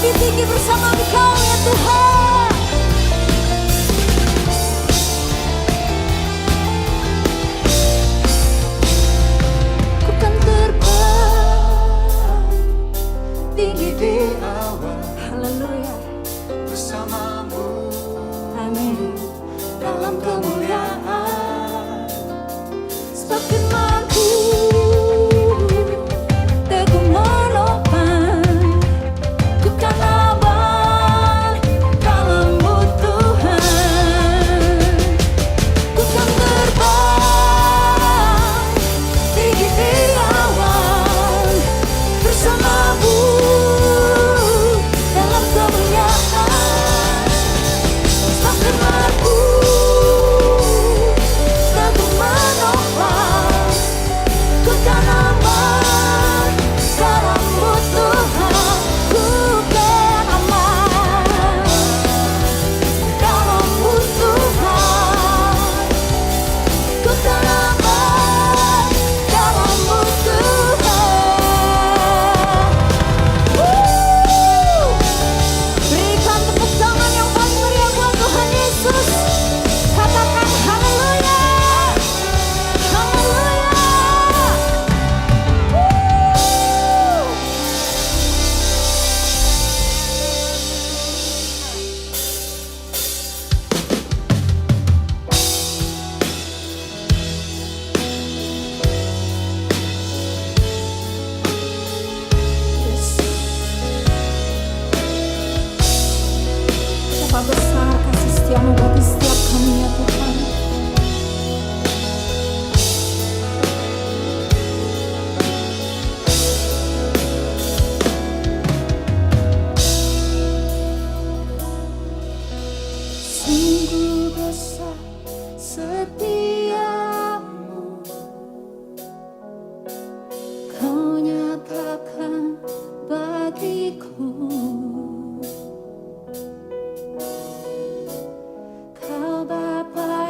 lebih tinggi bersama Engkau ya Tuhan. Ku kan terbang tinggi di awan, haleluya, bersamamu, amin, dalam kemuliaan. Sebab firman-Ku teguh menopang, ku kan aman dalam-Mu Tuhan. Ku kan terbang tinggi di awan, bersama-Mu dalam kemuliaan. Sebab firman-Ku teguh menopang, ku kan aman dalam-Mu Tuhan. Ku kan aman dalam-Mu Tuhan. Ku kan aman dalam-Mu Tuhan. Berikan tepuk tangan yang paling meriah buat Tuhan Yesus. Katakan haleluya, haleluya. Betapa besar kasih setiamu bagi setiap kami ya Tuhan. Sungguh besar setiamu, Kau nyatakan bagiku. Kau Bapa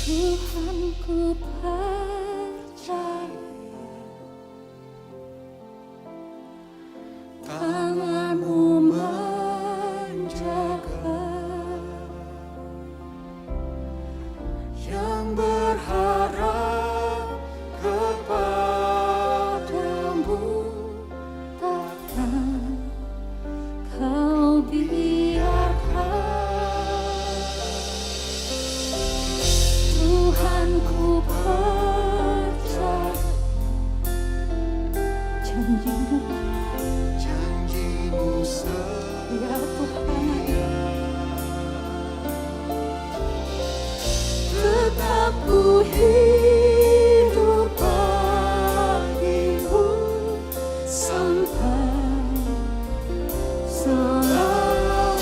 Tuhan ku percaya tangan-Mu menjaga, yang berharap kepada-Mu takkan Kau biarkan. Tuhan ku percaya janji-Mu ya Tuhan, tetap ku hidup bagi-Mu sampai selamanya.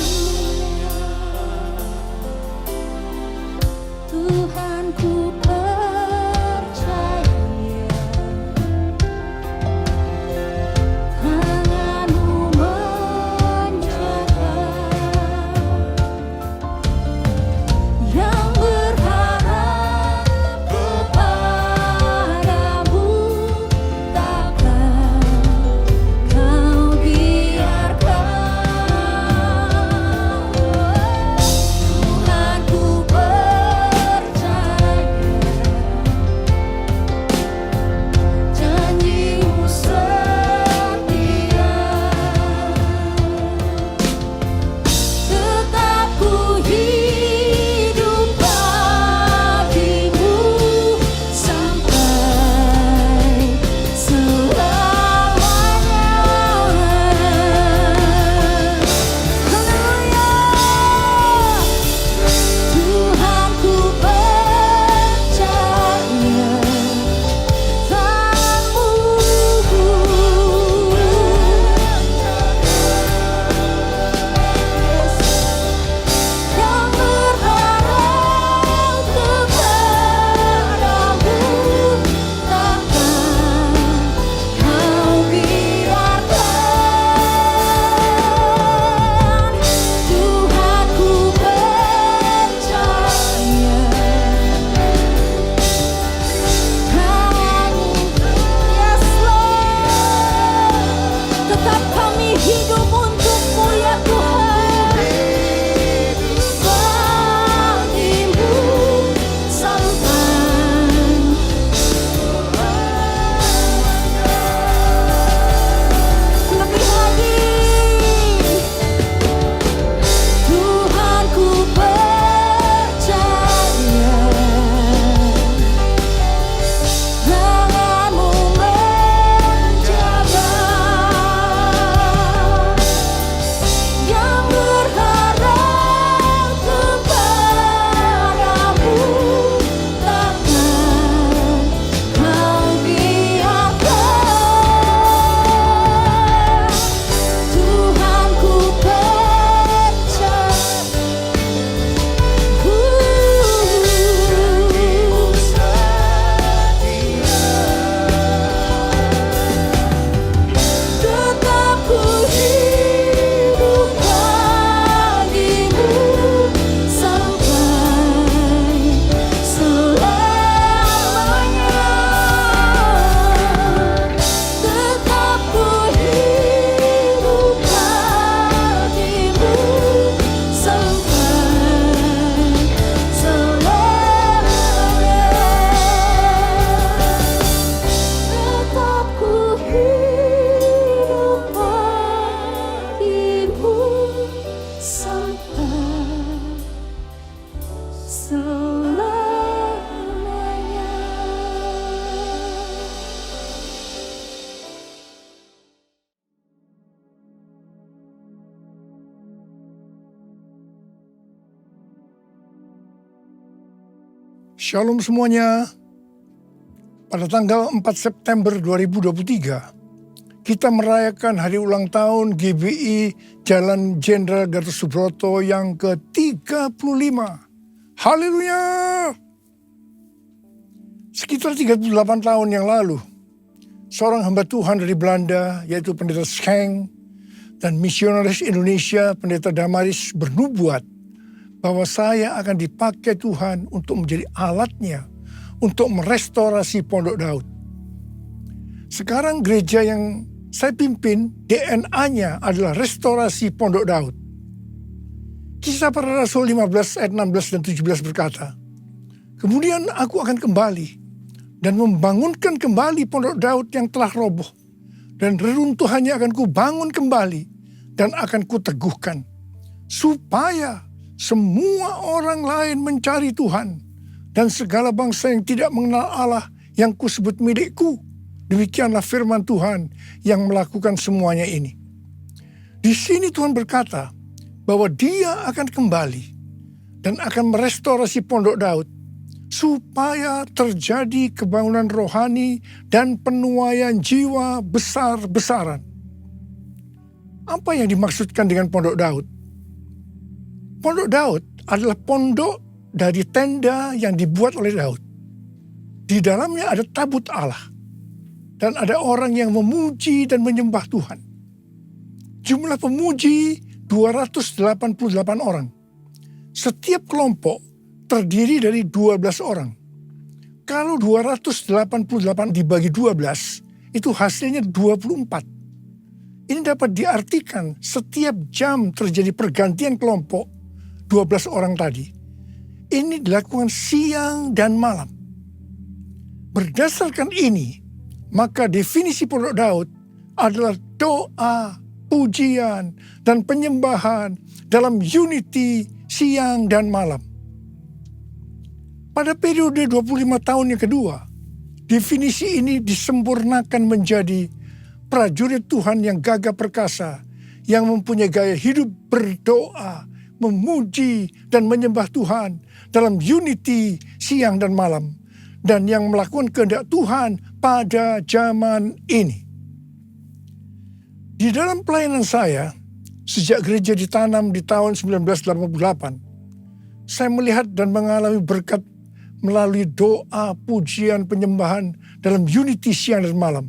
Tuhan ku percaya tangan-Mu menjaga, yang berharap kepada-Mu takkan Kau biarkan. Tuhan ku percaya janji-Mu setia, tetap ku hidup bagi-Mu sampai selamanya. Haleluya. Tuhan ku percaya tangan-Mu yang berharap kepada-Mu takkan Kau biarkan. Tuhan ku percaya tangan-Mu, yes Lord, tetap kami hidup untuk-Mu ya Tuhan, bagi-Mu sampai lebih lagi. Tuhan ku percaya tangan-Mu menjaga, yang berharap kepada-Mu takkan Kau biarkan. Tuhan ku percaya tetap ku hidup bagi-Mu sampai selamanya. Tetap ku hidup bagi-Mu sampai selamanya. Tetap ku hidup bagi-Mu sampai selamanya. Shalom semuanya. Pada tanggal 4 September 2023, kita merayakan hari ulang tahun GBI Jalan Jenderal Gatot Subroto yang ke-35. Haleluya! Sekitar 38 tahun yang lalu, seorang hamba Tuhan dari Belanda, yaitu Pendeta Schenk, dan misionaris Indonesia, Pendeta Damaris, bernubuat bahwa saya akan dipakai Tuhan untuk menjadi alatnya untuk merestorasi Pondok Daud. Sekarang gereja yang saya pimpin, DNA-nya adalah restorasi Pondok Daud. Kisah Para Rasul 15 ayat 16 dan 17 berkata, "Kemudian aku akan kembali dan membangunkan kembali Pondok Daud yang telah roboh, dan reruntuhannya akan kubangun kembali dan akan kuteguhkan, supaya semua orang lain mencari Tuhan, dan segala bangsa yang tidak mengenal Allah yang kusebut milikku. Demikianlah firman Tuhan yang melakukan semuanya ini." Di sini Tuhan berkata bahwa Dia akan kembali dan akan merestorasi Pondok Daud, supaya terjadi kebangunan rohani dan penuaian jiwa besar-besaran. Apa yang dimaksudkan dengan Pondok Daud? Pondok Daud adalah pondok dari tenda yang dibuat oleh Daud. Di dalamnya ada tabut Allah, dan ada orang yang memuji dan menyembah Tuhan. Jumlah pemuji 288 orang. Setiap kelompok terdiri dari 12 orang. Kalau 288 dibagi 12, itu hasilnya 24. Ini dapat diartikan setiap jam terjadi pergantian kelompok 12 orang tadi. Ini dilakukan siang dan malam. Berdasarkan ini, maka definisi Pondok Daud adalah doa, pujian, dan penyembahan dalam unity siang dan malam. Pada periode 25 tahun yang kedua, definisi ini disempurnakan menjadi prajurit Tuhan yang gagah perkasa, yang mempunyai gaya hidup berdoa, memuji, dan menyembah Tuhan dalam unity siang dan malam, dan yang melakukan kehendak Tuhan pada zaman ini. Di dalam pelayanan saya, sejak gereja ditanam di tahun 1988, saya melihat dan mengalami berkat melalui doa, pujian, penyembahan dalam unity siang dan malam.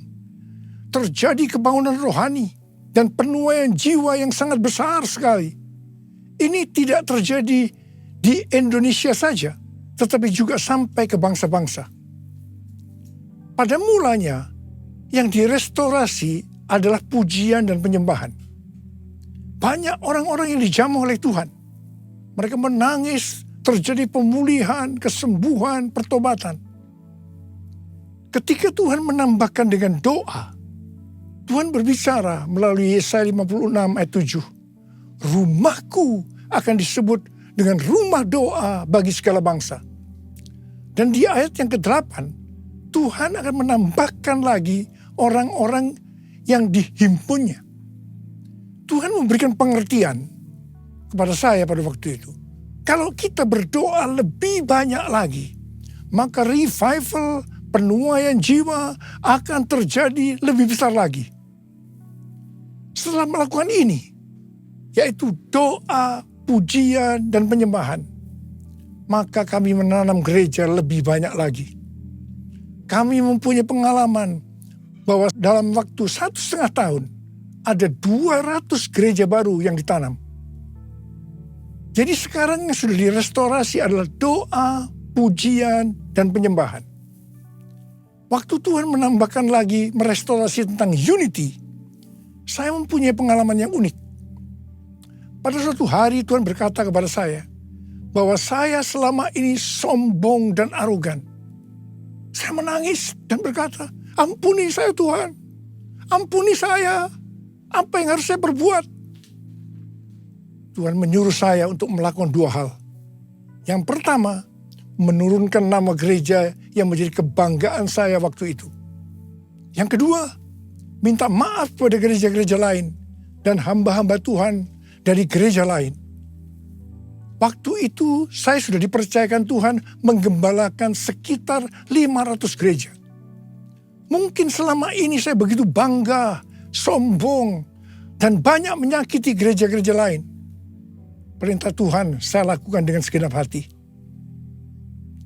Terjadi kebangunan rohani dan penuaian jiwa yang sangat besar sekali. Ini tidak terjadi di Indonesia saja, tetapi juga sampai ke bangsa-bangsa. Pada mulanya, yang direstorasi adalah pujian dan penyembahan. Banyak orang-orang yang dijamah oleh Tuhan. Mereka menangis, terjadi pemulihan, kesembuhan, pertobatan. Ketika Tuhan menambahkan dengan doa, Tuhan berbicara melalui Yesaya 56 ayat 7. "Rumahku akan disebut dengan rumah doa bagi segala bangsa." Dan di ayat yang ke-8, Tuhan akan menambahkan lagi orang-orang yang dihimpunnya. Tuhan memberikan pengertian kepada saya pada waktu itu. Kalau kita berdoa lebih banyak lagi, maka revival, penuaian jiwa akan terjadi lebih besar lagi. Setelah melakukan ini, yaitu doa, pujian, dan penyembahan, maka kami menanam gereja lebih banyak lagi. Kami mempunyai pengalaman bahwa dalam waktu 1,5 tahun, ada 200 gereja baru yang ditanam. Jadi sekarang yang sudah direstorasi adalah doa, pujian, dan penyembahan. Waktu Tuhan menambahkan lagi merestorasi tentang unity, saya mempunyai pengalaman yang unik. Pada suatu hari Tuhan berkata kepada saya bahwa saya selama ini sombong dan arogan. Saya menangis dan berkata, "Ampuni saya Tuhan, ampuni saya, apa yang harus saya perbuat?" Tuhan menyuruh saya untuk melakukan 2 hal. Yang pertama, menurunkan nama gereja yang menjadi kebanggaan saya waktu itu. Yang kedua, minta maaf pada gereja-gereja lain dan hamba-hamba Tuhan dari gereja lain. Waktu itu saya sudah dipercayakan Tuhan menggembalakan sekitar 500 gereja. Mungkin selama ini saya begitu bangga, sombong, dan banyak menyakiti gereja-gereja lain. Perintah Tuhan saya lakukan dengan segenap hati.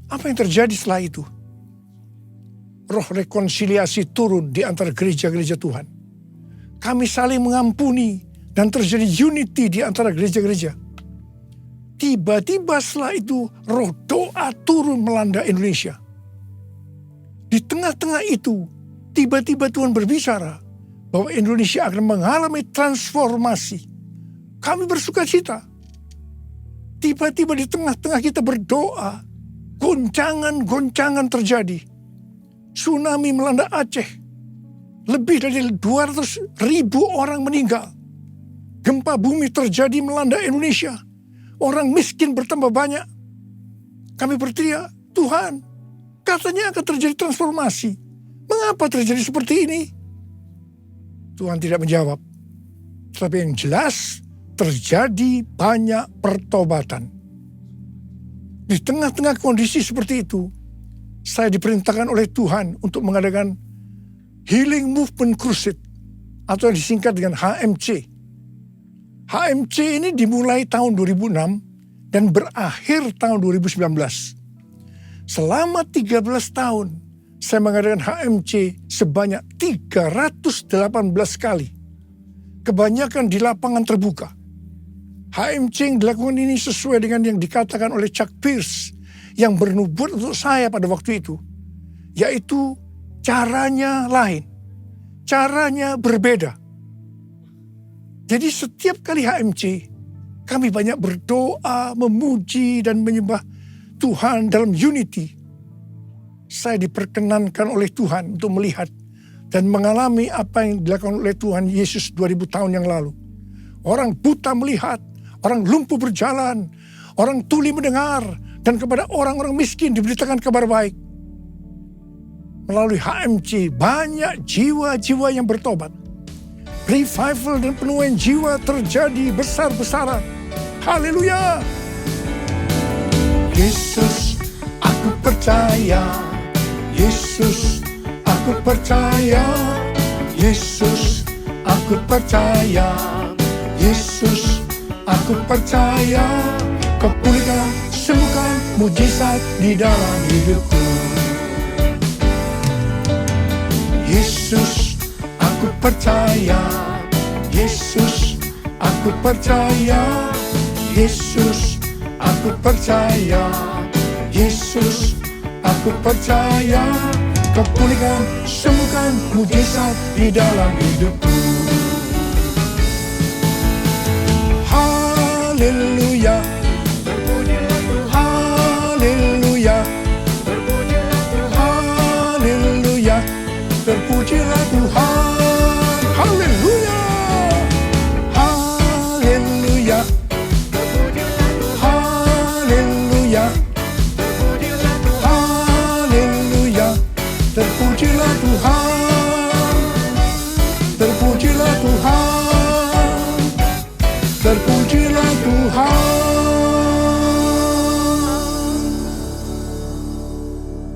Apa yang terjadi setelah itu? roh rekonsiliasi turun di antara gereja-gereja Tuhan. Kami saling mengampuni dan terjadi unity di antara gereja-gereja. Tiba-tiba setelah itu roh doa turun melanda Indonesia. Di tengah-tengah itu tiba-tiba Tuhan berbicara bahwa Indonesia akan mengalami transformasi. Kami bersuka cita. Tiba-tiba di tengah-tengah kita berdoa, goncangan-goncangan terjadi. Tsunami melanda Aceh. Lebih dari 200.000 orang meninggal. Gempa bumi terjadi melanda Indonesia. Orang miskin bertambah banyak. Kami berteriak, Tuhan, katanya akan terjadi transformasi. Mengapa terjadi seperti ini? Tuhan tidak menjawab. Tetapi yang jelas, terjadi banyak pertobatan. Di tengah-tengah kondisi seperti itu, saya diperintahkan oleh Tuhan untuk mengadakan Healing Movement Crusade, atau yang disingkat dengan HMC. HMC ini dimulai tahun 2006 dan berakhir tahun 2019. Selama 13 tahun, saya mengadakan HMC sebanyak 318 kali. Kebanyakan di lapangan terbuka. HMC yang dilakukan ini sesuai dengan yang dikatakan oleh Chuck Pierce yang bernubuat untuk saya pada waktu itu. Yaitu caranya lain. Caranya berbeda. Jadi setiap kali HMC, kami banyak berdoa, memuji, dan menyembah Tuhan dalam unity. Saya diperkenankan oleh Tuhan untuk melihat dan mengalami apa yang dilakukan oleh Tuhan Yesus 2000 tahun yang lalu. Orang buta melihat, orang lumpuh berjalan, orang tuli mendengar, dan kepada orang-orang miskin diberitakan kabar baik. Melalui HMC banyak jiwa-jiwa yang bertobat. Revival dan penuaian jiwa terjadi besar-besaran. Haleluya. Yesus, aku percaya. Yesus, aku percaya. Yesus, aku percaya. Yesus, aku percaya. Kau pulihkan, sembuhkan, mujizat di dalam hidupku. Yesus, aku percaya. Yesus, aku percaya. Yesus, aku percaya. Yesus, aku percaya. Kau pulihkan, sembuhkan, mujizat di dalam hidupku. Haleluya. Haleluya. Haleluya. Terpujilah Tuhan. Haleluya. Haleluya. Haleluya. Haleluya. Terpujilah Tuhan. Terpujilah Tuhan. Terpujilah Tuhan.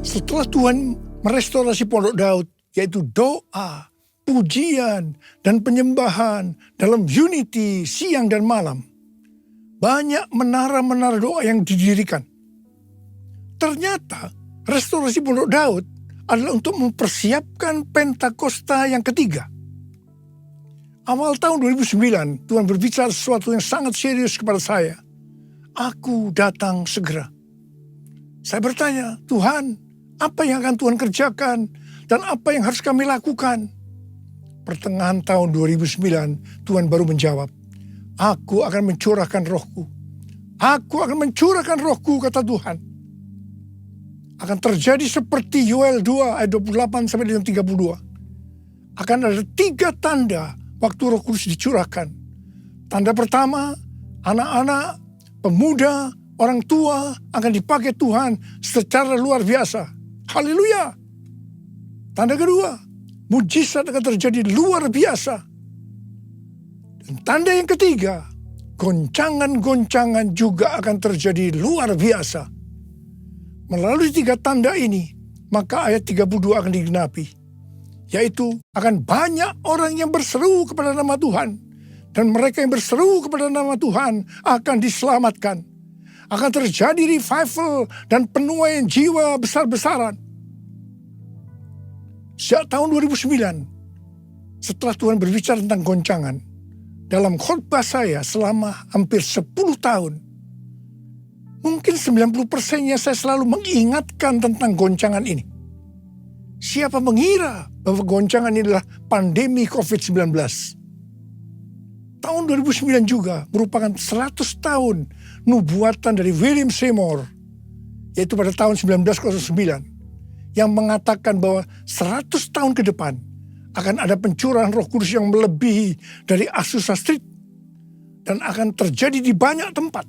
Setelah Tuhan merestorasi Pondok Daud, yaitu doa, pujian, dan penyembahan dalam unity siang dan malam. Banyak menara-menara doa yang didirikan. Ternyata restorasi Pondok Daud adalah untuk mempersiapkan Pentakosta yang ketiga. Awal tahun 2009, Tuhan berbicara sesuatu yang sangat serius kepada saya. Aku datang segera. Saya bertanya, Tuhan, apa yang akan Tuhan kerjakan? Dan apa yang harus kami lakukan? Pertengahan tahun 2009, Tuhan baru menjawab, aku akan mencurahkan rohku. Aku akan mencurahkan rohku, kata Tuhan. Akan terjadi seperti Yoel 2 ayat 28 sampai dengan 32. Akan ada 3 tanda waktu Roh Kudus dicurahkan. Tanda pertama, anak-anak, pemuda, orang tua akan dipakai Tuhan secara luar biasa. Haleluya. Tanda kedua, mujizat akan terjadi luar biasa. Dan tanda yang ketiga, goncangan-goncangan juga akan terjadi luar biasa. Melalui 3 tanda ini, maka ayat 32 akan digenapi. Yaitu akan banyak orang yang berseru kepada nama Tuhan. Dan mereka yang berseru kepada nama Tuhan akan diselamatkan. Akan terjadi revival dan penuaian jiwa besar-besaran. Sejak tahun 2009, setelah Tuhan berbicara tentang goncangan, dalam khotbah saya selama hampir 10 tahun, mungkin 90%-nya saya selalu mengingatkan tentang goncangan ini. Siapa mengira bahwa goncangan ini adalah pandemi COVID-19? Tahun 2009 juga merupakan 100 tahun nubuatan dari William Seymour, yaitu pada tahun 1909, yang mengatakan bahwa 100 tahun ke depan akan ada pencurahan Roh Kudus yang melebihi dari Azusa Street dan akan terjadi di banyak tempat.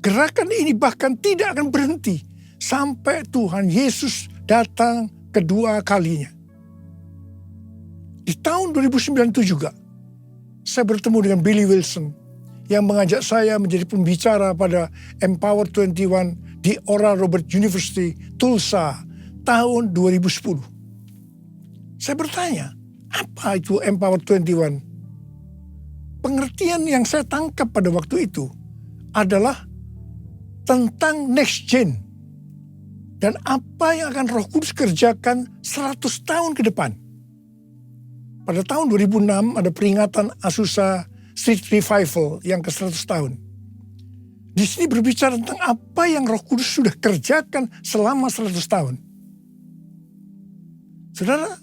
Gerakan ini bahkan tidak akan berhenti sampai Tuhan Yesus datang kedua kalinya. Di tahun 2009 itu juga, saya bertemu dengan Billy Wilson yang mengajak saya menjadi pembicara pada Empower 21 di Oral Roberts University, Tulsa, tahun 2010. Saya bertanya, apa itu Empower 21? Pengertian yang saya tangkap pada waktu itu adalah tentang next gen dan apa yang akan Roh Kudus kerjakan 100 tahun ke depan. Pada tahun 2006 ada peringatan Azusa Street Revival yang ke 100 tahun. Di sini berbicara tentang apa yang Roh Kudus sudah kerjakan selama 100 tahun. Saudara,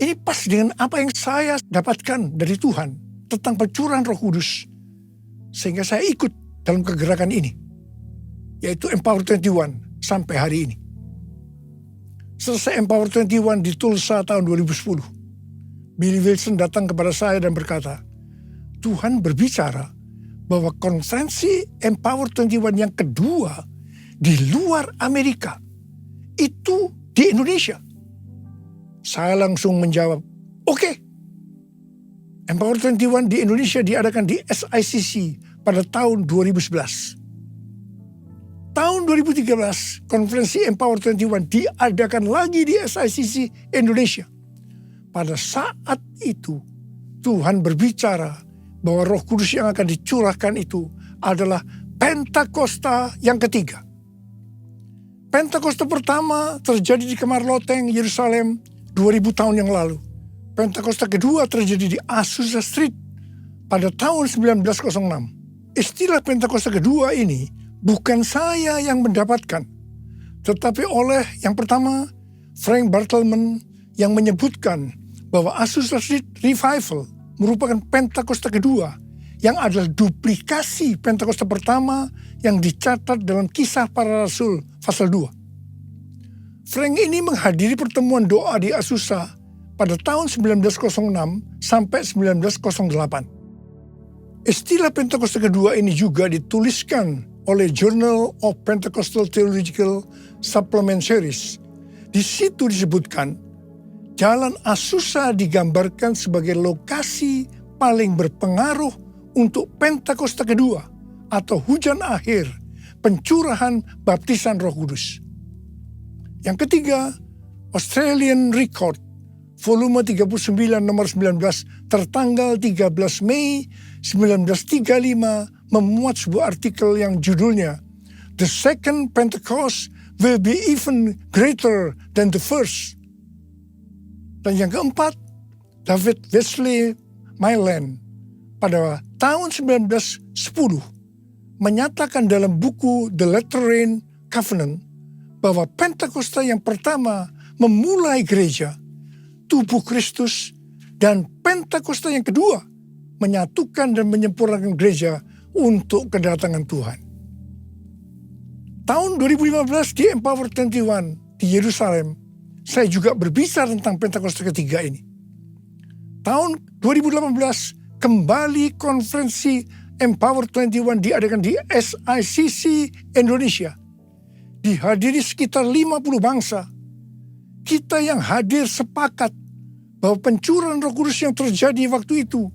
ini pas dengan apa yang saya dapatkan dari Tuhan tentang pencurahan Roh Kudus. Sehingga saya ikut dalam kegerakan ini, yaitu Empower 21 sampai hari ini. Selesai Empower 21 di Tulsa tahun 2010, Billy Wilson datang kepada saya dan berkata, Tuhan berbicara bahwa konferensi Empower 21 yang kedua di luar Amerika itu di Indonesia. Saya langsung menjawab, oke. Empower 21 di Indonesia diadakan di SICC pada tahun 2011. Tahun 2013, konferensi Empower 21 diadakan lagi di SICC Indonesia. Pada saat itu, Tuhan berbicara bahwa Roh Kudus yang akan dicurahkan itu adalah Pentakosta yang ketiga. Pentakosta pertama terjadi di Kamar Loteng, Yerusalem, 2000 tahun yang lalu. Pentakosta kedua terjadi di Azusa Street pada tahun 1906. Istilah Pentakosta kedua ini bukan saya yang mendapatkan, tetapi oleh yang pertama, Frank Bartleman, yang menyebutkan bahwa Azusa Street Revival merupakan Pentakosta kedua yang adalah duplikasi Pentakosta pertama yang dicatat dalam Kisah Para Rasul pasal 2. Frank ini menghadiri pertemuan doa di Azusa pada tahun 1906 sampai 1908. Istilah Pentakosta kedua ini juga dituliskan oleh Journal of Pentecostal Theological Supplement Series. Di situ disebutkan, Jalan Azusa digambarkan sebagai lokasi paling berpengaruh untuk Pentakosta kedua atau hujan akhir, pencurahan baptisan Roh Kudus. Yang ketiga, Australian Record, volume 39 nomor 19 tertanggal 13 Mei 1935 memuat sebuah artikel yang judulnya The Second Pentecost Will Be Even Greater Than the First. Dan yang keempat, David Wesley Mylan pada tahun 1910 menyatakan dalam buku The Lateran Covenant bahwa Pentakosta yang pertama memulai gereja, tubuh Kristus, dan Pentakosta yang kedua menyatukan dan menyempurnakan gereja untuk kedatangan Tuhan. Tahun 2015 di Empower 21 di Yerusalem, saya juga berbicara tentang Pentakosta ketiga ini. Tahun 2018 kembali konferensi Empower 21 diadakan di SICC Indonesia. Dihadiri sekitar 50 bangsa. Kita yang hadir sepakat bahwa pencurahan Roh Kudus yang terjadi waktu itu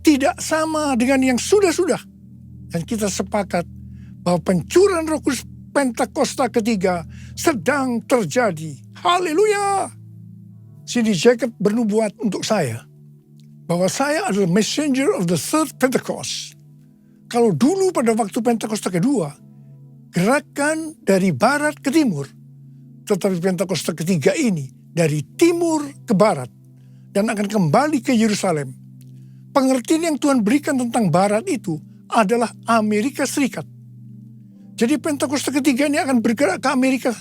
tidak sama dengan yang sudah-sudah. Dan kita sepakat bahwa pencurahan Roh Kudus Pentakosta ketiga sedang terjadi. Haleluya! C.D. Jacobs bernubuat untuk saya bahwa saya adalah messenger of the third Pentecost. Kalau dulu pada waktu Pentakosta kedua, gerakan dari barat ke timur, tetapi Pentakosta ketiga ini dari timur ke barat dan akan kembali ke Yerusalem. Pengertian yang Tuhan berikan tentang barat itu adalah Amerika Serikat. Jadi Pentakosta ketiga ini akan bergerak ke Amerika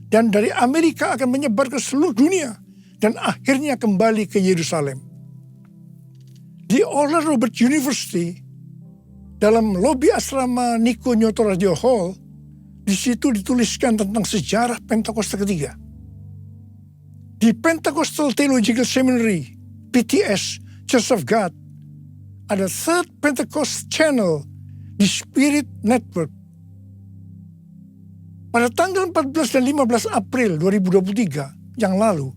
dan dari Amerika akan menyebar ke seluruh dunia dan akhirnya kembali ke Yerusalem. Di Oral Roberts University, dalam lobi asrama Nico Nyoto Radio Hall, di situ dituliskan tentang sejarah Pentakosta ketiga. Di Pentecostal Theological Seminary, PTS, Church of God, ada Third Pentecost Channel di Spirit Network. Pada tanggal 14 dan 15 April 2023 yang lalu,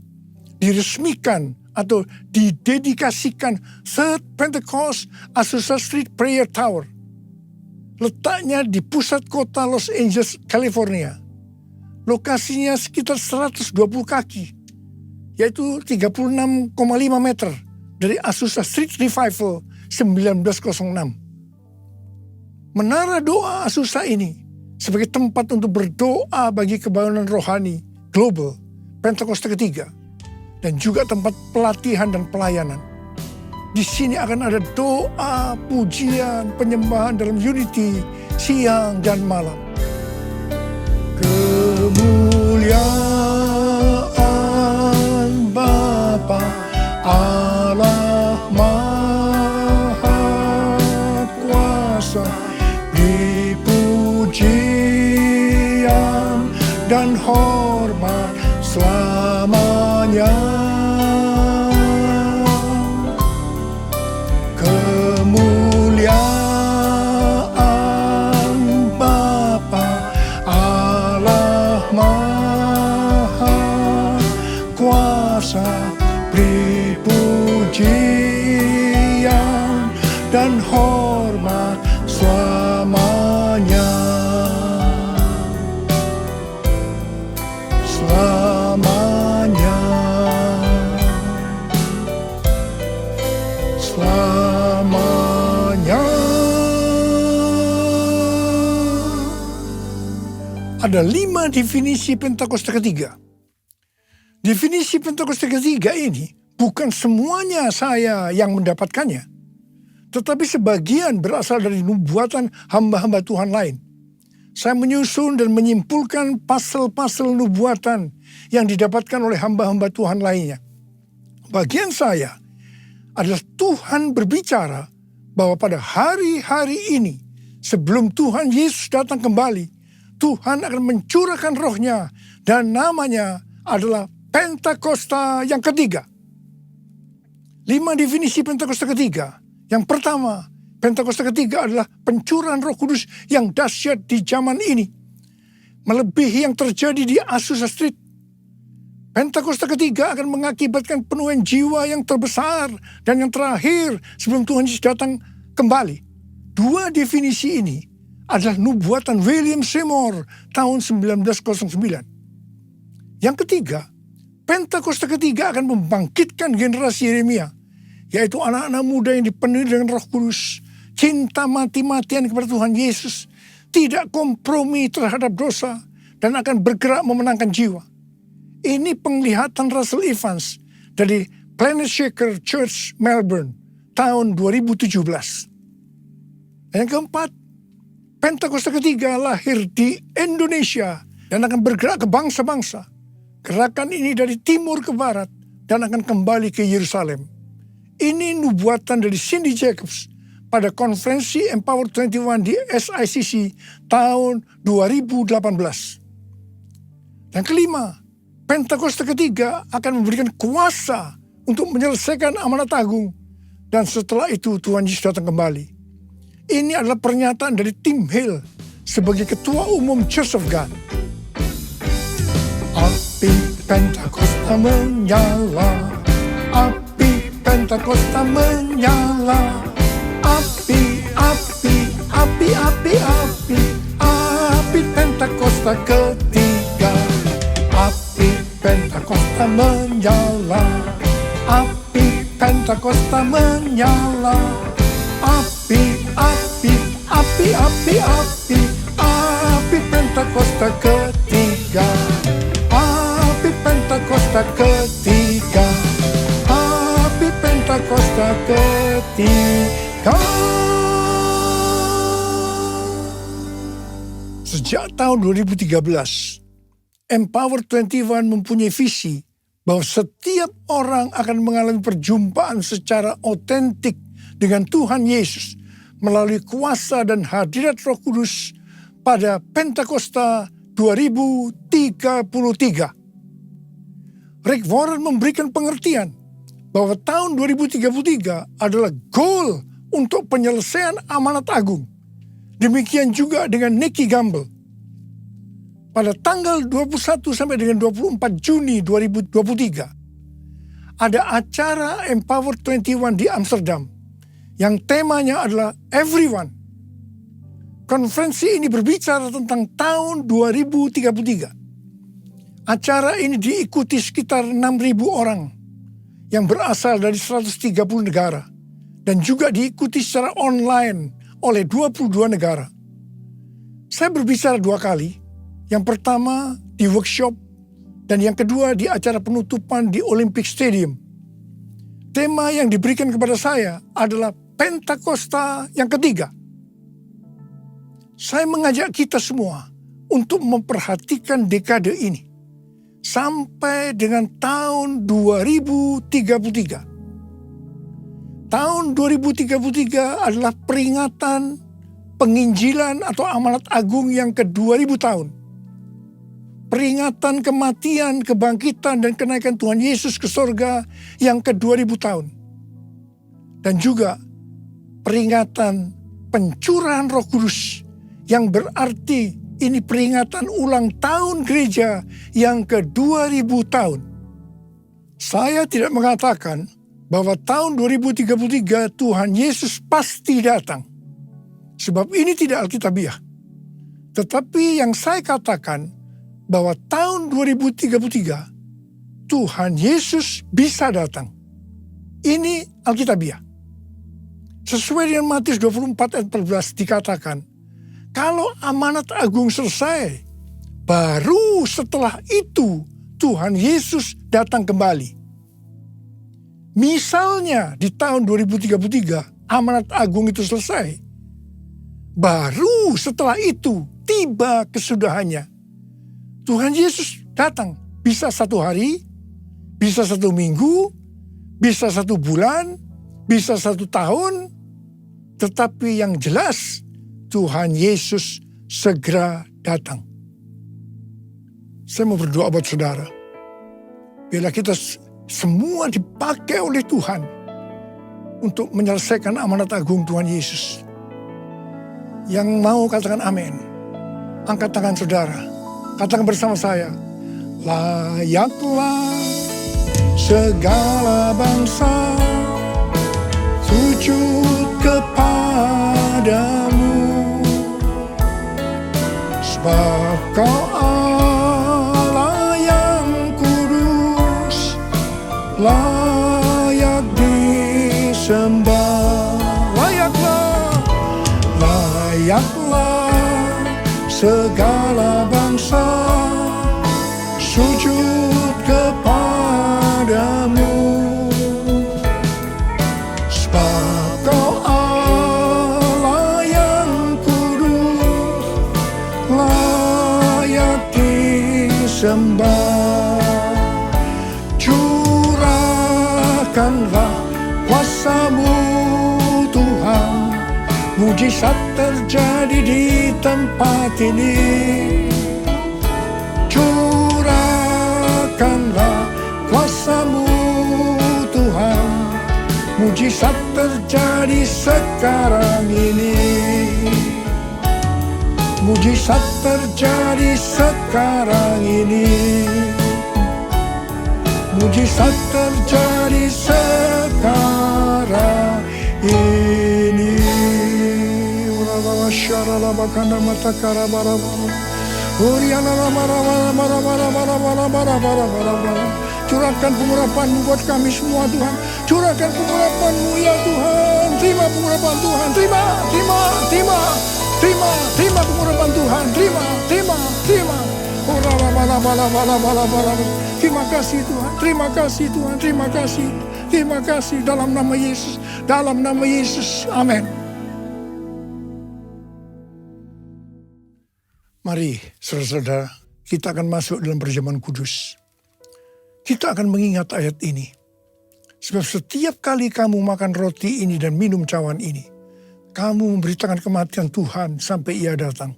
diresmikan atau didedikasikan Third Pentecost Azusa Street Prayer Tower. Letaknya di pusat kota Los Angeles, California. Lokasinya sekitar 120 kaki, yaitu 36,5 meter dari Azusa Street Revival 1906. Menara doa Azusa ini sebagai tempat untuk berdoa bagi kebangunan rohani global Pentakosta ketiga dan juga tempat pelatihan dan pelayanan. Di sini akan ada doa, pujian, penyembahan dalam unity siang dan malam. Kemuliaan Bapa Allah Maha Kuasa, dipujian dan hormat selamanya. Kemuliaan Bapa Allah Maha Kuasa, dipujian dan hormat selamanya. Selamanya. Selamanya. Ada 5 definisi Pentakosta ketiga. Definisi Pentakosta ketiga ini bukan semuanya saya yang mendapatkannya, tetapi sebagian berasal dari nubuatan hamba-hamba Tuhan lain. Saya menyusun dan menyimpulkan pasal-pasal nubuatan yang didapatkan oleh hamba-hamba Tuhan lainnya. Bagian saya adalah Tuhan berbicara bahwa pada hari-hari ini, sebelum Tuhan Yesus datang kembali, Tuhan akan mencurahkan rohnya dan namanya adalah Pentakosta yang ketiga. 5 definisi Pentakosta ketiga. Yang pertama, Pentakosta ketiga adalah pencurahan Roh Kudus yang dahsyat di zaman ini, melebihi yang terjadi di Azusa Street. Pentakosta ketiga akan mengakibatkan penuhan jiwa yang terbesar dan yang terakhir sebelum Tuhan Yesus datang kembali. 2 definisi ini adalah nubuatan William Seymour tahun 1909. Yang ketiga, Pentakosta ketiga akan membangkitkan generasi Yeremia, yaitu anak-anak muda yang dipenuhi dengan Roh Kudus, cinta mati-matian kepada Tuhan Yesus, tidak kompromi terhadap dosa, dan akan bergerak memenangkan jiwa. Ini penglihatan Russell Evans dari Planet Shaker Church Melbourne tahun 2017. Yang keempat, Pentakosta ketiga lahir di Indonesia dan akan bergerak ke bangsa-bangsa. Gerakan ini dari timur ke barat dan akan kembali ke Yerusalem. Ini nubuatan dari Cindy Jacobs pada konferensi Empower 21 di SICC tahun 2018. Yang kelima, Pentakosta ketiga akan memberikan kuasa untuk menyelesaikan amanat agung. Dan setelah itu Tuhan Yesus datang kembali. Ini adalah pernyataan dari Tim Hill sebagai Ketua Umum Church of God. Api Pentakosta menyala, api Pentakosta menyala, api, api, api, api, api, api Pentakosta ketiga. Api Pentakosta menyala, api Pentakosta menyala, api, api, api, api, api, api Pentakosta ketiga. Api Pentakosta Pentakosta ketika, api Pentakosta ketika. Sejak tahun 2013, Empower 21 mempunyai visi bahwa setiap orang akan mengalami perjumpaan secara otentik dengan Tuhan Yesus melalui kuasa dan hadirat Roh Kudus pada Pentakosta 2033. Rick Warren memberikan pengertian bahwa tahun 2033 adalah goal untuk penyelesaian amanat agung. Demikian juga dengan Nicky Gamble. Pada tanggal 21 sampai dengan 24 Juni 2023, ada acara Empower 21 di Amsterdam yang temanya adalah Everyone. Konferensi ini berbicara tentang tahun 2033. Acara ini diikuti sekitar 6.000 orang yang berasal dari 130 negara dan juga diikuti secara online oleh 22 negara. Saya berbicara 2 kali. Yang pertama di workshop dan yang kedua di acara penutupan di Olympic Stadium. Tema yang diberikan kepada saya adalah Pentakosta yang ketiga. Saya mengajak kita semua untuk memperhatikan dekade ini sampai dengan tahun 2033. Tahun 2033 adalah peringatan penginjilan atau amanat agung yang ke-2000 tahun. Peringatan kematian, kebangkitan, dan kenaikan Tuhan Yesus ke sorga yang ke-2000 tahun. Dan juga peringatan pencurahan Roh Kudus yang berarti ini peringatan ulang tahun gereja yang ke-2000 tahun. Saya tidak mengatakan bahwa tahun 2033 Tuhan Yesus pasti datang. Sebab ini tidak alkitabiah. Tetapi yang saya katakan bahwa tahun 2033 Tuhan Yesus bisa datang. Ini alkitabiah. Sesuai dengan Matius 24 ayat 14 dikatakan, kalau amanat agung selesai, baru setelah itu Tuhan Yesus datang kembali. Misalnya di tahun 2033 amanat agung itu selesai, baru setelah itu tiba kesudahannya. Tuhan Yesus datang, bisa 1 hari, bisa 1 minggu, bisa 1 bulan, bisa 1 tahun, tetapi yang jelas Tuhan Yesus segera datang. Saya mau berdoa buat saudara. Bila kita semua dipakai oleh Tuhan untuk menyelesaikan amanat agung Tuhan Yesus. Yang mau katakan amin. Angkat tangan saudara. Katakan bersama saya. Layaklah segala bangsa sujud kepadamu. Sebab kau Allah yang kudus, layak disembah. Layaklah segala bangsa sujud kepadamu. Sebab kau Allah yang kudus, layak disembah. Curahkanlah kuasa-Mu Tuhan, mujizat terjadi di tempat ini. Curahkanlah kuasa-Mu Tuhan, mujizat terjadi sekarang ini. Mujizat terjadi sekarang ini. Mujizat terjadi sekarang ini. Syarala bakanda mata karabara. Uriana bara. Curahkan pengurapan-Mu buat kami semua Tuhan. Curahkan pengurapan-Mu ya Tuhan. Terima pengurapan Tuhan. Terima pengurapan Tuhan. Terima. Ora bala. Terima kasih Tuhan, terima kasih Tuhan, terima kasih. Terima kasih dalam nama Yesus, dalam nama Yesus, amin. Mari saudara-saudara, kita akan masuk dalam perjamuan kudus. Kita akan mengingat ayat ini. Sebab setiap kali kamu makan roti ini dan minum cawan ini, kamu memberitakan kematian Tuhan sampai Ia datang.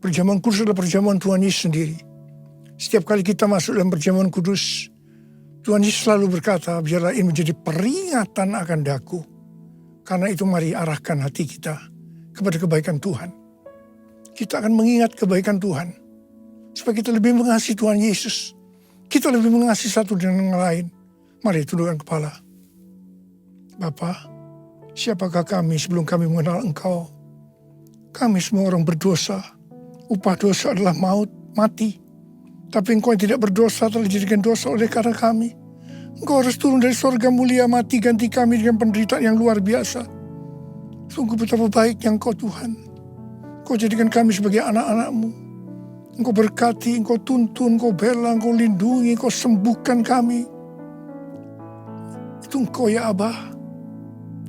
Perjamuan kudus adalah perjamuan Tuhan Yesus sendiri. Setiap kali kita masuk dalam perjamuan kudus, Tuhan Yesus selalu berkata, biarlah ini menjadi peringatan akan daku. Karena itu mari arahkan hati kita kepada kebaikan Tuhan. Kita akan mengingat kebaikan Tuhan. Supaya kita lebih mengasihi Tuhan Yesus. Kita lebih mengasihi satu dengan yang lain. Mari tundukkan kepala. Bapa, siapakah kami sebelum kami mengenal Engkau? Kami semua orang berdosa. Upah dosa adalah maut, mati. Tapi Engkau yang tidak berdosa telah dijadikan dosa oleh karena kami. Engkau harus turun dari surga mulia, mati ganti kami dengan penderitaan yang luar biasa. Sungguh betapa baiknya Engkau Tuhan. Engkau jadikan kami sebagai anak-anak-Mu. Engkau berkati, Engkau tuntun, Engkau bela, Engkau lindungi, Engkau sembuhkan kami. Itu Engkau ya Abah.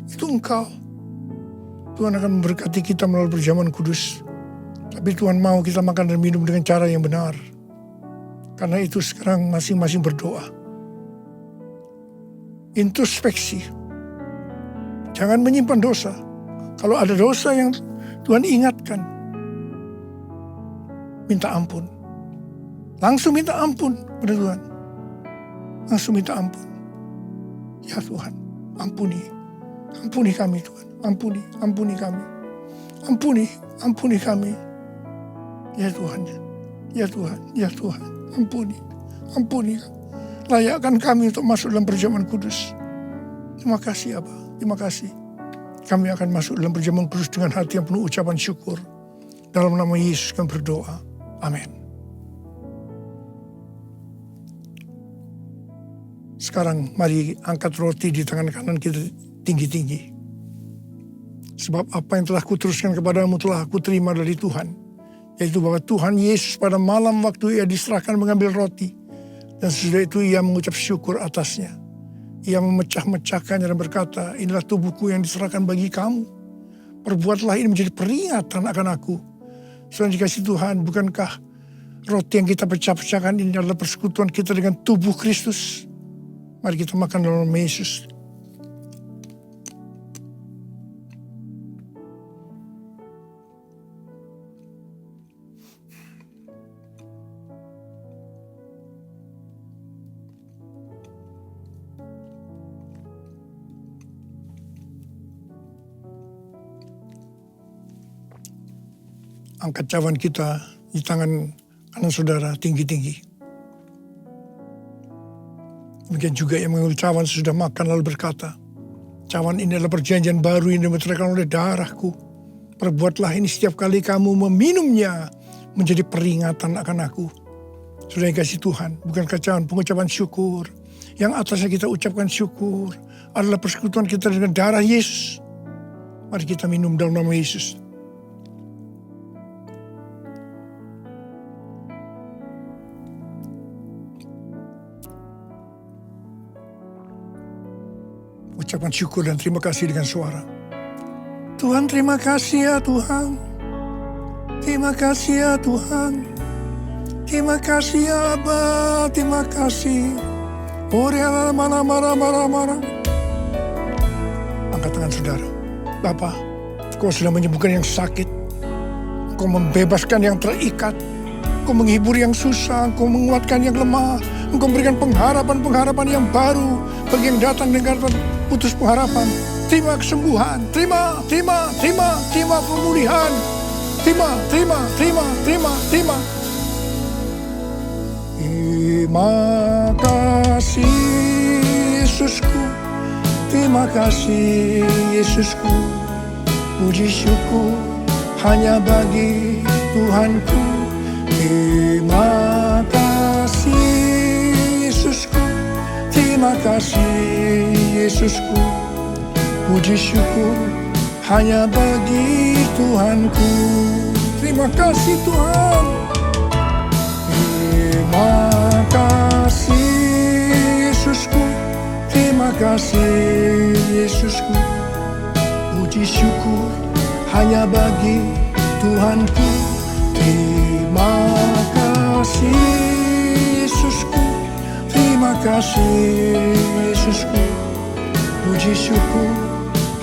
Itu Engkau. Tuhan akan memberkati kita melalui perjamuan kudus. Tapi Tuhan mau kita makan dan minum dengan cara yang benar. Karena itu sekarang masing-masing berdoa. Introspeksi. Jangan menyimpan dosa. Kalau ada dosa yang Tuhan ingatkan, minta ampun. Langsung minta ampun pada Tuhan. Langsung minta ampun. Ya Tuhan, ampuni. Ampuni kami Tuhan. Ampuni kami. Ampuni kami. Ya Tuhan. Ya Tuhan. Ya Tuhan. Ampuni. Layakkan kami untuk masuk dalam perjamuan kudus. Terima kasih Abah. Terima kasih. Kami akan masuk dalam perjamuan kudus dengan hati yang penuh ucapan syukur. Dalam nama Yesus kami berdoa. Amin. Sekarang mari angkat roti di tangan kanan kita tinggi-tinggi. Sebab apa yang telah kuteruskan kepadamu telah aku terima dari Tuhan. Yaitu bahwa Tuhan Yesus pada malam waktu Ia diserahkan mengambil roti. Dan sesudah itu Ia mengucap syukur atasnya. Ia memecah-mecahkannya dan berkata, inilah tubuhku yang diserahkan bagi kamu. Perbuatlah ini menjadi peringatan akan aku. Soalnya dikasih Tuhan, bukankah roti yang kita pecah-pecahkan ini adalah persekutuan kita dengan tubuh Kristus? Mari kita makan dalam nama Yesus. Angkat cawan kita di tangan kanan saudara tinggi-tinggi. Demikian juga yang mengambil cawan sesudah makan lalu berkata, cawan ini adalah perjanjian baru yang dimeteraikan oleh darahku. Perbuatlah ini setiap kali kamu meminumnya menjadi peringatan akan aku. Sudah dikasih Tuhan, bukan cawan pengucapan syukur. Yang atasnya kita ucapkan syukur adalah persekutuan kita dengan darah Yesus. Mari kita minum dalam nama Yesus. Ucapan syukur dan terima kasih dengan suara. Tuhan, terima kasih ya Tuhan. Terima kasih ya Tuhan. Terima kasih ya Abah. Terima kasih. Marah. Angkat tangan saudara. Bapa, Kau sudah menyembuhkan yang sakit. Kau membebaskan yang terikat. Kau menghibur yang susah. Kau menguatkan yang lemah. Engkau memberikan pengharapan yang baru bagi yang datang dengan putus pengharapan. Terima kesembuhan, terima pemulihan. Terima. Terima kasih Yesusku. Terima kasih Yesusku. Puji syukur hanya bagi Tuhanku. Terima kasih Yesusku. Terima kasih Yesusku. Puji syukur hanya bagi Tuhanku. Terima kasih Tuhan. kasih Yesusku, terima kasih Yesusku. Puji syukur hanya bagi Tuhanku. Terima kasih Yesusku, terima kasih Yesusku. Puji syukur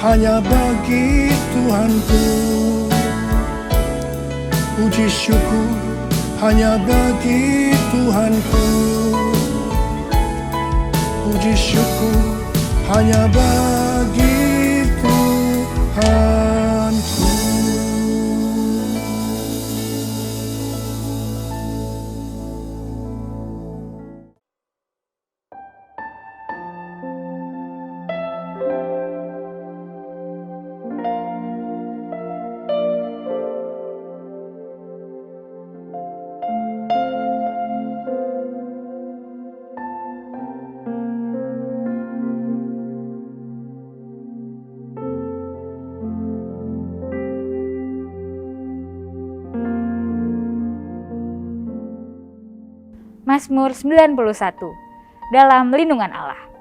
hanya bagi Tuhanku. Puji syukur hanya bagi Tuhanku. Puji syukur hanya bagi Tuhanku. Mazmur 91. Dalam lindungan Allah.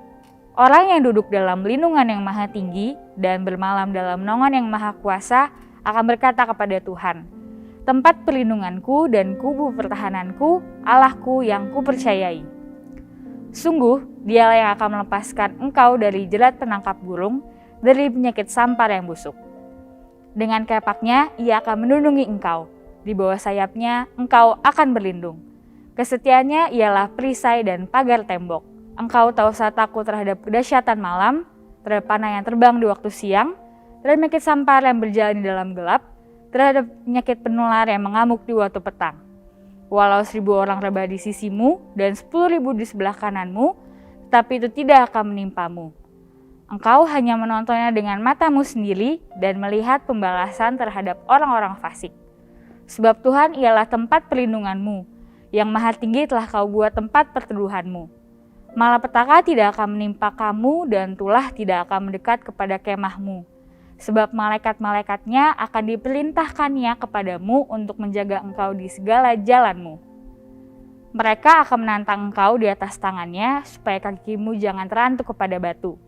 Orang yang duduk dalam lindungan yang maha tinggi dan bermalam dalam naungan yang maha kuasa akan berkata kepada Tuhan, tempat perlindunganku dan kubu pertahananku, Allahku yang kupercayai. Sungguh, dialah yang akan melepaskan engkau dari jerat penangkap burung, dari penyakit sampar yang busuk. Dengan kepaknya, ia akan melindungi engkau. Di bawah sayapnya, engkau akan berlindung. Kesetiaannya ialah perisai dan pagar tembok. Engkau tak usah takut terhadap kedahsyatan malam, terhadap panah yang terbang di waktu siang, terhadap penyakit sampar yang berjalan di dalam gelap, terhadap penyakit penular yang mengamuk di waktu petang. Walau 1000 orang rebah di sisimu dan 10.000 di sebelah kananmu, tetapi itu tidak akan menimpamu. Engkau hanya menontonnya dengan matamu sendiri dan melihat pembalasan terhadap orang-orang fasik. Sebab Tuhan ialah tempat perlindunganmu, yang maha tinggi telah kau buat tempat perteduhanmu. Malapetaka tidak akan menimpa kamu dan tulah tidak akan mendekat kepada kemahmu. Sebab malaikat-malaikatnya akan diperintahkannya kepadamu untuk menjaga engkau di segala jalanmu. Mereka akan menantang engkau di atas tangannya supaya kakimu jangan terantuk kepada batu.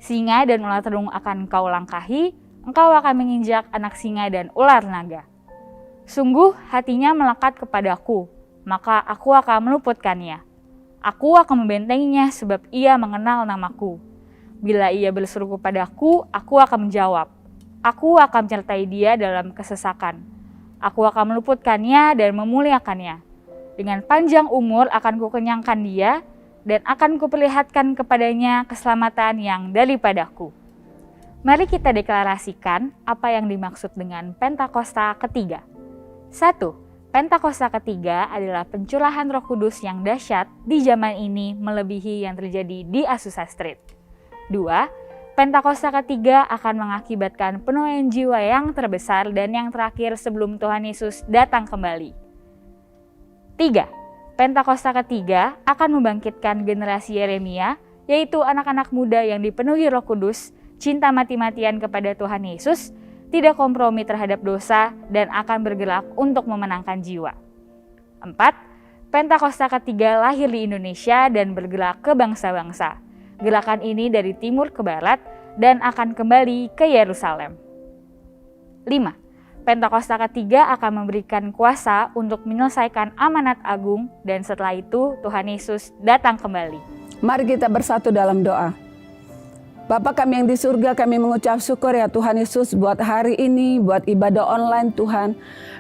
Singa dan ular terung akan engkau langkahi, engkau akan menginjak anak singa dan ular naga. Sungguh hatinya melekat kepadaku, maka aku akan meluputkannya. Aku akan membentenginya sebab ia mengenal namaku. Bila ia berseru kepadaku, aku akan menjawab. Aku akan menyertai dia dalam kesesakan. Aku akan meluputkannya dan memuliakannya. Dengan panjang umur akan kukenyangkan dia dan akan kuperlihatkan kepadanya keselamatan yang daripadaku. Mari kita deklarasikan apa yang dimaksud dengan Pentakosta ketiga. 1. Pentakosta ketiga adalah pencurahan Roh Kudus yang dahsyat di zaman ini melebihi yang terjadi di Azusa Street. 2. Pentakosta ketiga akan mengakibatkan penuaian jiwa yang terbesar dan yang terakhir sebelum Tuhan Yesus datang kembali. 3. Pentakosta ketiga akan membangkitkan generasi Yeremia, yaitu anak-anak muda yang dipenuhi Roh Kudus, cinta mati-matian kepada Tuhan Yesus, tidak kompromi terhadap dosa, dan akan bergerak untuk memenangkan jiwa. 4. Pentakosta ketiga lahir di Indonesia dan bergerak ke bangsa-bangsa. Gerakan ini dari timur ke barat dan akan kembali ke Yerusalem. 5. Pentakosta ketiga akan memberikan kuasa untuk menyelesaikan amanat agung dan setelah itu Tuhan Yesus datang kembali. Mari kita bersatu dalam doa. Bapa kami yang di surga, kami mengucap syukur ya Tuhan Yesus buat hari ini, buat ibadah online Tuhan.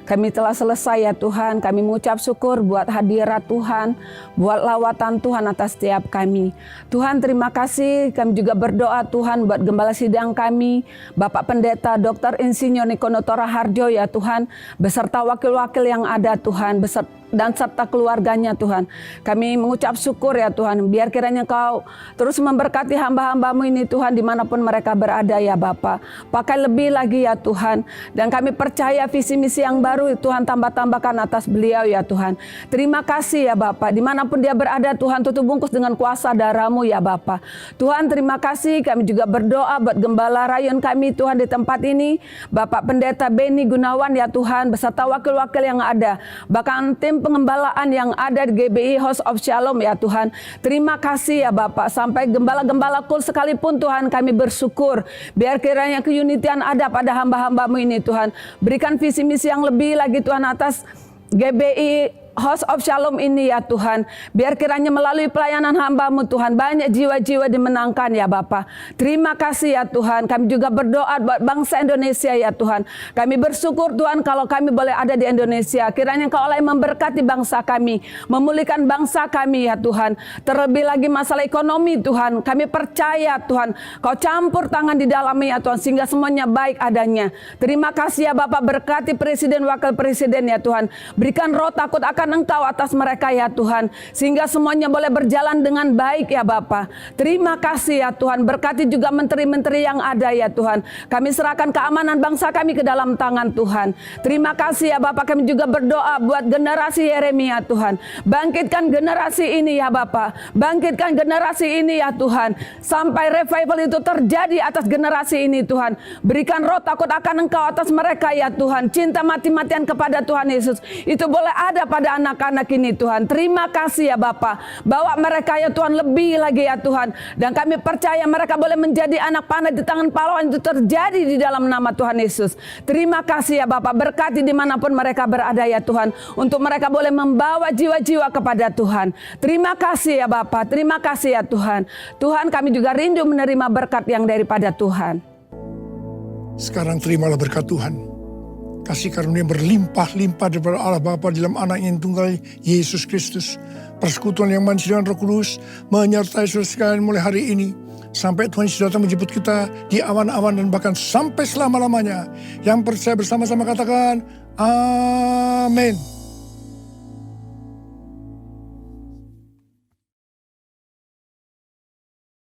Kami telah selesai ya Tuhan, kami mengucap syukur buat hadirat Tuhan, buat lawatan Tuhan atas setiap kami. Tuhan terima kasih, kami juga berdoa Tuhan buat gembala sidang kami, Bapak Pendeta Dr. Insinyur Nikonotora Harjo ya Tuhan, beserta wakil-wakil yang ada Tuhan, dan serta keluarganya Tuhan. Kami mengucap syukur ya Tuhan, biar kiranya Kau terus memberkati hamba-hambamu ini Tuhan dimanapun mereka berada ya Bapa. Pakai lebih lagi ya Tuhan, dan kami percaya visi misi yang baru Tuhan tambah-tambahkan atas beliau ya Tuhan. Terima kasih ya Bapa, dimanapun dia berada Tuhan tutup bungkus dengan kuasa darah-Mu ya Bapa. Tuhan terima kasih, kami juga berdoa buat gembala rayon kami Tuhan di tempat ini, Bapak Pendeta Beni Gunawan ya Tuhan, beserta wakil-wakil yang ada, bahkan tim tim pengembalaan yang ada di GBI House of Shalom ya Tuhan. Terima kasih ya Bapak, sampai gembala-gembala kul sekalipun Tuhan kami bersyukur. Biar kiranya keunitian ada pada hamba-hambamu ini Tuhan. Berikan visi misi yang lebih lagi Tuhan atas GBI House of Shalom ini ya Tuhan. Biar kiranya melalui pelayanan hamba-Mu Tuhan, banyak jiwa-jiwa dimenangkan ya Bapa. Terima kasih ya Tuhan. Kami juga berdoa buat bangsa Indonesia ya Tuhan. Kami bersyukur Tuhan kalau kami boleh ada di Indonesia. Kiranya Engkau Allah yang memberkati bangsa kami, memulihkan bangsa kami ya Tuhan. Terlebih lagi masalah ekonomi Tuhan. Kami percaya Tuhan, Kau campur tangan di dalamnya ya Tuhan, sehingga semuanya baik adanya. Terima kasih ya Bapak, berkati Presiden, Wakil Presiden ya Tuhan. Berikan roh takut akan Engkau atas mereka ya Tuhan, sehingga semuanya boleh berjalan dengan baik ya Bapa. Terima kasih ya Tuhan, berkati juga menteri-menteri yang ada ya Tuhan. Kami serahkan keamanan bangsa kami ke dalam tangan Tuhan. Terima kasih ya Bapa, kami juga berdoa buat generasi Yeremia Tuhan. Bangkitkan generasi ini ya Bapa, bangkitkan generasi ini ya Tuhan, sampai revival itu terjadi atas generasi ini Tuhan. Berikan roh takut akan Engkau atas mereka ya Tuhan. Cinta mati-matian kepada Tuhan Yesus itu boleh ada pada anak-anak ini Tuhan. Terima kasih ya Bapa, bawa mereka ya Tuhan lebih lagi ya Tuhan. Dan kami percaya mereka boleh menjadi anak panah di tangan pahlawan, itu terjadi di dalam nama Tuhan Yesus. Terima kasih ya Bapa, berkati dimanapun mereka berada ya Tuhan, untuk mereka boleh membawa jiwa-jiwa kepada Tuhan. Terima kasih ya Bapa, terima kasih ya Tuhan. Tuhan, kami juga rindu menerima berkat yang daripada Tuhan. Sekarang terimalah berkat Tuhan. Kasih karunia berlimpah-limpah daripada Allah Bapa dalam anak yang tunggal Yesus Kristus. Persekutuan yang manis dengan Roh Kudus menyertai saudara sekalian mulai hari ini sampai Tuhan Yesus datang menjemput kita di awan-awan dan bahkan sampai selama-lamanya. Yang percaya bersama-sama katakan amin.